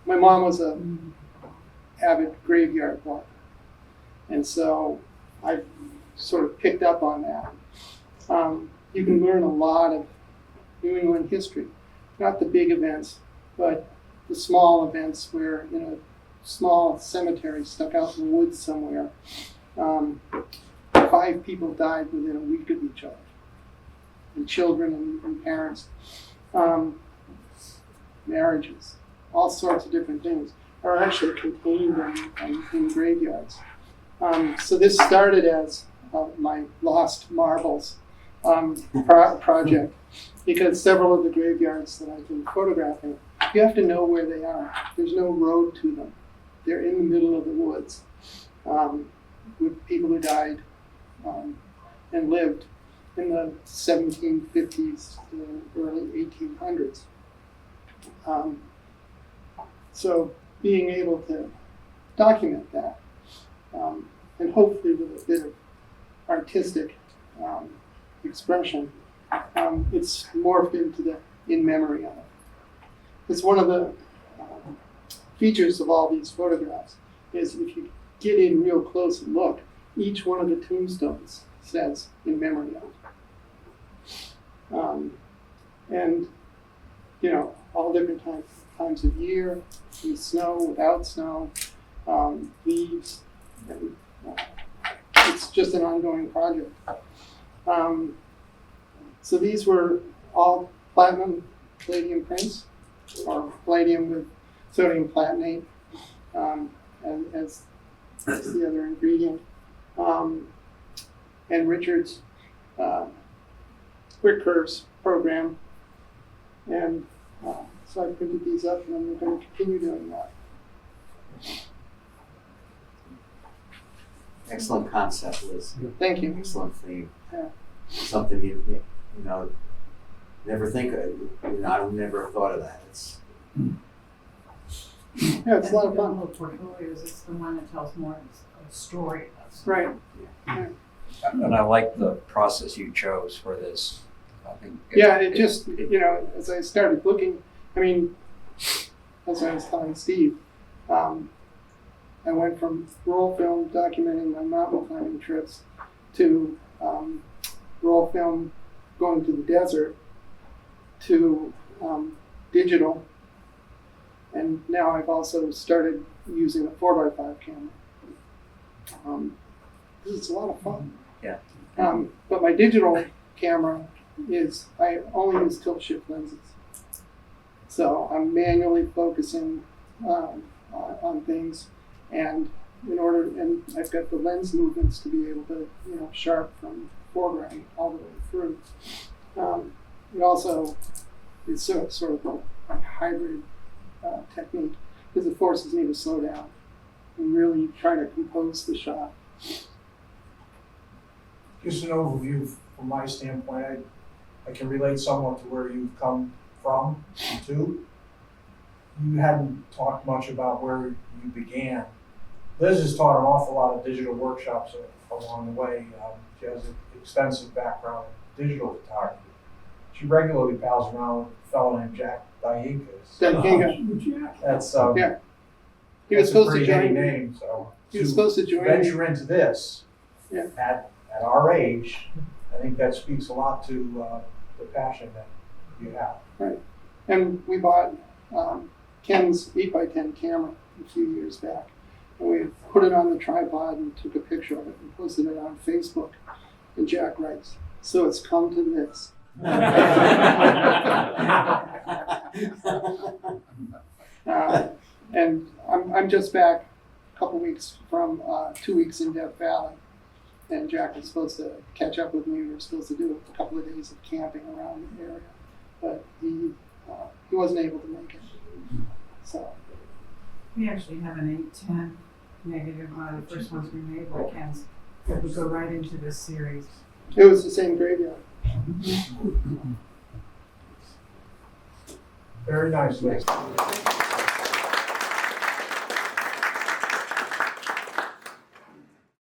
my mom was a avid graveyard walker, and so I sort of picked up on that. You can learn a lot of New England history, not the big events, but the small events where in a small cemetery stuck out in the woods somewhere, 5 people died within a week of each other, and children and parents, marriages, all sorts of different things are actually contained in graveyards. So this started as my Lost Marbles project, because several of the graveyards that I've been photographing, you have to know where they are. There's no road to them. They're in the middle of the woods with people who died and lived in the 1750s to the early 1800s. So being able to document that, and hopefully with a bit of artistic expression, it's morphed into the in memory of it. It's one of the features of all these photographs is if you get in real close and look, each one of the tombstones says in memory of. And you know, all different times of year, with snow, without snow, leaves, and it's just an ongoing project. So these were all platinum palladium prints, or palladium with sodium platinate as the other ingredient. And Richard's quick curves program. And so I printed these up, and I'm going to continue doing that. Excellent concept, Liz. Thank you. Excellent theme. Yeah. Something you never think of. I never thought of that. It's Yeah, it's a lot of fun. The portfolios, it's the one that tells more of a story. Right. And I like the process you chose for this. I think It just, as I started looking, as I was telling Steve, I went from roll film documenting my mountain climbing trips to roll film going to the desert to digital. And now I've also started using a 4x5 camera. It's a lot of fun. Yeah. But my digital camera I only use tilt shift lenses. So I'm manually focusing on things, and I've got the lens movements to be able to, sharp from foreground all the way through. It also is sort of a hybrid technique, because it forces me to slow down and really try to compose the shot. Just an overview from my standpoint. I can relate somewhat to where you've come from and to. You hadn't talked much about where you began. Liz has taught an awful lot of digital workshops along the way. She has an extensive background in digital photography. She regularly pals around with a fellow named Jack Daikas. That's Yeah. He that's was a supposed to pretty heavy join. name. So He was supposed to join. venture into this Yeah. at our age, I think that speaks a lot to the passion that you have. Right. And we bought Ken's 8x10 camera a few years back. And we put it on the tripod and took a picture of it and posted it on Facebook. And Jack writes, "So it's come to this." And I'm just back a couple weeks from 2 weeks in Death Valley. And Jack was supposed to catch up with me. We were supposed to do a couple of days of camping around the area. But he wasn't able to make it. So We actually have an 810 negative, one of the first ones we made with Ken's, that would go right into this series. it was the same graveyard. Very nice, Liz.